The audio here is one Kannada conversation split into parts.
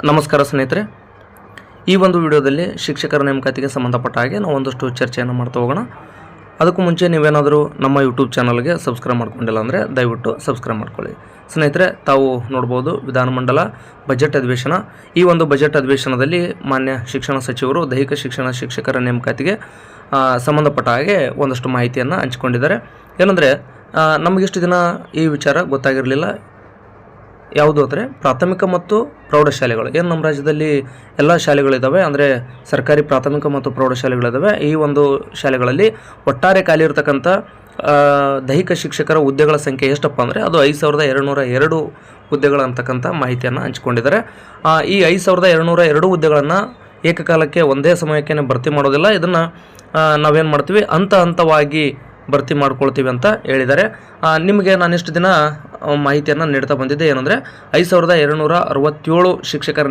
ನಮಸ್ಕಾರ ಸ್ನೇಹಿತರೆ, ಈ ಒಂದು ವಿಡಿಯೋದಲ್ಲಿ ಶಿಕ್ಷಕರ ನೇಮಕಾತಿಗೆ ಸಂಬಂಧಪಟ್ಟ ಹಾಗೆ ನಾವು ಒಂದಷ್ಟು ಚರ್ಚೆಯನ್ನು ಮಾಡ್ತಾ ಹೋಗೋಣ. ಅದಕ್ಕೂ ಮುಂಚೆ ನೀವೇನಾದರೂ ನಮ್ಮ ಯೂಟ್ಯೂಬ್ ಚಾನಲ್ಗೆ ಸಬ್ಸ್ಕ್ರೈಬ್ ಮಾಡ್ಕೊಂಡಿಲ್ಲ ಅಂದರೆ ದಯವಿಟ್ಟು ಸಬ್ಸ್ಕ್ರೈಬ್ ಮಾಡ್ಕೊಳ್ಳಿ. ಸ್ನೇಹಿತರೆ, ತಾವು ನೋಡ್ಬೋದು ವಿಧಾನಮಂಡಲ ಬಜೆಟ್ ಅಧಿವೇಶನ. ಈ ಒಂದು ಬಜೆಟ್ ಅಧಿವೇಶನದಲ್ಲಿ ಮಾನ್ಯ ಶಿಕ್ಷಣ ಸಚಿವರು ದೈಹಿಕ ಶಿಕ್ಷಣ ಶಿಕ್ಷಕರ ನೇಮಕಾತಿಗೆ ಸಂಬಂಧಪಟ್ಟ ಹಾಗೆ ಒಂದಷ್ಟು ಮಾಹಿತಿಯನ್ನು ಹಂಚಿಕೊಂಡಿದ್ದಾರೆ. ಏನಂದರೆ ನಮಗಿಷ್ಟು ದಿನ ಈ ವಿಚಾರ ಗೊತ್ತಾಗಿರಲಿಲ್ಲ. ಯಾವುದು ಅಂದರೆ ಪ್ರಾಥಮಿಕ ಮತ್ತು ಪ್ರೌಢಶಾಲೆಗಳು ಏನು ನಮ್ಮ ರಾಜ್ಯದಲ್ಲಿ ಎಲ್ಲ ಶಾಲೆಗಳಿದ್ದಾವೆ, ಅಂದರೆ ಸರ್ಕಾರಿ ಪ್ರಾಥಮಿಕ ಮತ್ತು ಪ್ರೌಢಶಾಲೆಗಳಿದ್ದಾವೆ. ಈ ಒಂದು ಶಾಲೆಗಳಲ್ಲಿ ಒಟ್ಟಾರೆ ಖಾಲಿ ಇರತಕ್ಕಂಥ ದೈಹಿಕ ಶಿಕ್ಷಕರ ಹುದ್ದೆಗಳ ಸಂಖ್ಯೆ ಎಷ್ಟಪ್ಪ ಅಂದರೆ ಅದು 5202 ಹುದ್ದೆಗಳು ಅಂತಕ್ಕಂಥ ಮಾಹಿತಿಯನ್ನು ಹಂಚಿಕೊಂಡಿದ್ದಾರೆ. ಈ 5202 ಹುದ್ದೆಗಳನ್ನು ಏಕಕಾಲಕ್ಕೆ ಒಂದೇ ಸಮಯಕ್ಕೆ ಭರ್ತಿ ಮಾಡೋದಿಲ್ಲ. ಇದನ್ನು ನಾವೇನು ಮಾಡ್ತೀವಿ, ಹಂತವಾಗಿ ಭರ್ತಿ ಮಾಡ್ಕೊಳ್ತೀವಿ ಅಂತ ಹೇಳಿದ್ದಾರೆ. ನಿಮಗೆ ನಾನಿಷ್ಟು ದಿನ ಮಾಹಿತಿಯನ್ನು ನೀಡ್ತಾ ಬಂದಿದ್ದೆ. ಏನಂದರೆ 5267 ಶಿಕ್ಷಕರ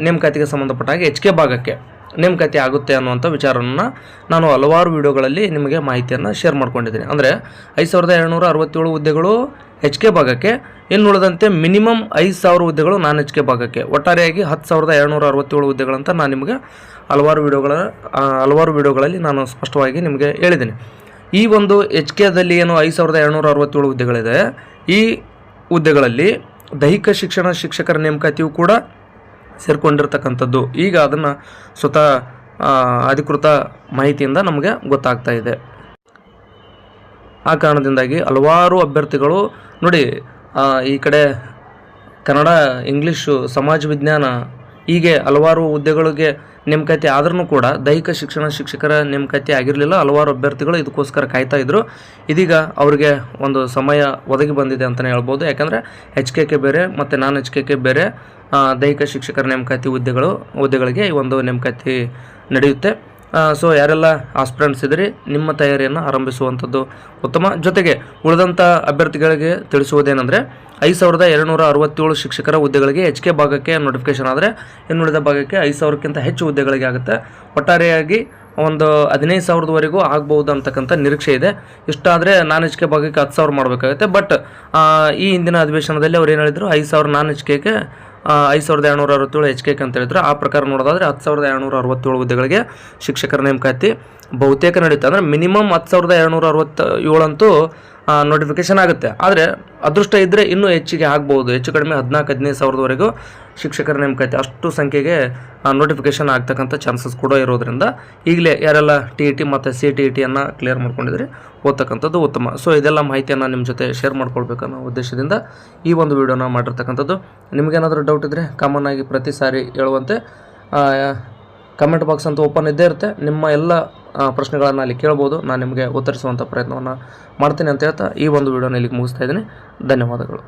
ನೇಮಕಾತಿಗೆ ಸಂಬಂಧಪಟ್ಟ ಹಾಗೆ HK ಭಾಗಕ್ಕೆ ನೇಮಕಾತಿ ಆಗುತ್ತೆ ಅನ್ನುವಂಥ ವಿಚಾರವನ್ನು ನಾನು ಹಲವಾರು ವಿಡಿಯೋಗಳಲ್ಲಿ ನಿಮಗೆ ಮಾಹಿತಿಯನ್ನು ಶೇರ್ ಮಾಡ್ಕೊಂಡಿದ್ದೀನಿ. ಅಂದರೆ 5267 ಹುದ್ದೆಗಳು HK ಭಾಗಕ್ಕೆ, ಇನ್ನುಳಿದಂತೆ ಮಿನಿಮಮ್ 5000 ಹುದ್ದೆಗಳು ನಾನ್ HK ಭಾಗಕ್ಕೆ, ಒಟ್ಟಾರೆಯಾಗಿ 10267 ಹುದ್ದೆಗಳಂತ ನಾನು ನಿಮಗೆ ಹಲವಾರು ವಿಡಿಯೋಗಳಲ್ಲಿ ನಾನು ಸ್ಪಷ್ಟವಾಗಿ ನಿಮಗೆ ಹೇಳಿದ್ದೀನಿ. ಈ ಒಂದು HKದಲ್ಲಿ ಏನು 5267 ಹುದ್ದೆಗಳಿದೆ, ಈ ಹುದ್ದೆಗಳಲ್ಲಿ ದೈಹಿಕ ಶಿಕ್ಷಣ ಶಿಕ್ಷಕರ ನೇಮಕಾತಿಯು ಕೂಡ ಸೇರಿಕೊಂಡಿರ್ತಕ್ಕಂಥದ್ದು. ಈಗ ಅದನ್ನು ಸ್ವತಃ ಅಧಿಕೃತ ಮಾಹಿತಿಯಿಂದ ನಮಗೆ ಗೊತ್ತಾಗ್ತಾ ಇದೆ. ಆ ಕಾರಣದಿಂದಾಗಿ ಹಲವಾರು ಅಭ್ಯರ್ಥಿಗಳು ನೋಡಿ, ಈ ಕಡೆ ಕನ್ನಡ, ಇಂಗ್ಲೀಷು, ಸಮಾಜ ವಿಜ್ಞಾನ ಹೀಗೆ ಹಲವಾರು ಹುದ್ದೆಗಳಿಗೆ ನೇಮಕಾತಿ ಆದ್ರೂ ಕೂಡ ದೈಹಿಕ ಶಿಕ್ಷಣ ಶಿಕ್ಷಕರ ನೇಮಕಾತಿ ಆಗಿರಲಿಲ್ಲ. ಹಲವಾರು ಅಭ್ಯರ್ಥಿಗಳು ಇದಕ್ಕೋಸ್ಕರ ಕಾಯ್ತಾ ಇದ್ದರು. ಇದೀಗ ಅವರಿಗೆ ಒಂದು ಸಮಯ ಒದಗಿ ಬಂದಿದೆ ಅಂತಲೇ ಹೇಳ್ಬೋದು. ಯಾಕಂದರೆ HKK ಬೇರೆ ಮತ್ತು ನಾನ್ HKK ಬೇರೆ ದೈಹಿಕ ಶಿಕ್ಷಕರ ನೇಮಕಾತಿ ಹುದ್ದೆಗಳಿಗೆ ಈ ಒಂದು ನೇಮಕಾತಿ ನಡೆಯುತ್ತೆ. ಸೊ ಯಾರೆಲ್ಲ ಆಸ್ಪಿರೆಂಟ್ಸ್ ಇದ್ರಿ, ನಿಮ್ಮ ತಯಾರಿಯನ್ನು ಆರಂಭಿಸುವಂಥದ್ದು ಉತ್ತಮ. ಜೊತೆಗೆ ಉಳಿದಂಥ ಅಭ್ಯರ್ಥಿಗಳಿಗೆ ತಿಳಿಸುವುದೇನೆಂದರೆ 5267 ಶಿಕ್ಷಕರ ಹುದ್ದೆಗಳಿಗೆ HK ಭಾಗಕ್ಕೆ ನೋಟಿಫಿಕೇಶನ್ ಆದರೆ ಇನ್ನುಳಿದ ಭಾಗಕ್ಕೆ 5000ಕ್ಕಿಂತ ಹೆಚ್ಚು ಹುದ್ದೆಗಳಿಗೆ ಆಗುತ್ತೆ. ಒಟ್ಟಾರೆಯಾಗಿ ಒಂದು 15000ವರೆಗೂ ಆಗ್ಬೋದು ಅಂತಕ್ಕಂಥ ನಿರೀಕ್ಷೆ ಇದೆ. ಇಷ್ಟಾದರೆ ನಾನ್ HK ಭಾಗಕ್ಕೆ 10000 ಮಾಡಬೇಕಾಗುತ್ತೆ. ಬಟ್ ಈ ಹಿಂದಿನ ಅಧಿವೇಶನದಲ್ಲಿ ಅವ್ರು ಏನು ಹೇಳಿದರು, 5000 ನಾನ್ HKಗೆ 5267 HKಗೆ ಅಂತ ಹೇಳಿದ್ರು. ಆ ಪ್ರಕಾರ ನೋಡೋದಾದರೆ 10267 ಹುದ್ದೆಗಳಿಗೆ ಶಿಕ್ಷಕರ ನೇಮಕಾತಿ ಬಹುತೇಕ ನಡೆಯುತ್ತೆ. ಅಂದರೆ ಮಿನಿಮಮ್ 10267 ಅಂತೂ ನೋಟಿಫಿಕೇಶನ್ ಆಗುತ್ತೆ. ಆದರೆ ಅದೃಷ್ಟ ಇದ್ದರೆ ಇನ್ನೂ ಹೆಚ್ಚಿಗೆ ಆಗ್ಬೋದು. ಹೆಚ್ಚು ಕಡಿಮೆ 14-15 ಸಾವಿರದವರೆಗೂ ಶಿಕ್ಷಕರ ನೇಮಕಾತಿ ಅಷ್ಟು ಸಂಖ್ಯೆಗೆ ನೋಟಿಫಿಕೇಶನ್ ಆಗ್ತಕ್ಕಂಥ ಚಾನ್ಸಸ್ ಕೂಡ ಇರೋದ್ರಿಂದ ಈಗಲೇ ಯಾರೆಲ್ಲ TET ಮತ್ತು CTETಯನ್ನು ಕ್ಲಿಯರ್ ಮಾಡ್ಕೊಂಡಿದ್ರೆ ಓದ್ತಕ್ಕಂಥದ್ದು ಉತ್ತಮ. ಸೊ ಇದೆಲ್ಲ ಮಾಹಿತಿಯನ್ನು ನಿಮ್ಮ ಜೊತೆ ಶೇರ್ ಮಾಡ್ಕೊಳ್ಬೇಕನ್ನೋ ಉದ್ದೇಶದಿಂದ ಈ ಒಂದು ವಿಡಿಯೋನ ಮಾಡಿರ್ತಕ್ಕಂಥದ್ದು. ನಿಮಗೇನಾದರೂ ಡೌಟ್ ಇದ್ದರೆ ಕಾಮನ್ ಆಗಿ ಪ್ರತಿ ಸಾರಿ ಹೇಳುವಂತೆ ಕಮೆಂಟ್ ಬಾಕ್ಸ್ ಅಂತೂ ಓಪನ್ ಇದ್ದೇ ಇರುತ್ತೆ. ನಿಮ್ಮ ಎಲ್ಲ ಪ್ರಶ್ನೆಗಳನ್ನು ಅಲ್ಲಿ ಕೇಳ್ಬೋದು. ನಾನು ನಿಮಗೆ ಉತ್ತರಿಸುವಂಥ ಪ್ರಯತ್ನವನ್ನು ಮಾಡ್ತೀನಿ ಅಂತ ಹೇಳ್ತಾ ಈ ಒಂದು ವಿಡಿಯೋನ ಇಲ್ಲಿಗೆ ಮುಗಿಸ್ತಾ ಇದ್ದೀನಿ. ಧನ್ಯವಾದಗಳು.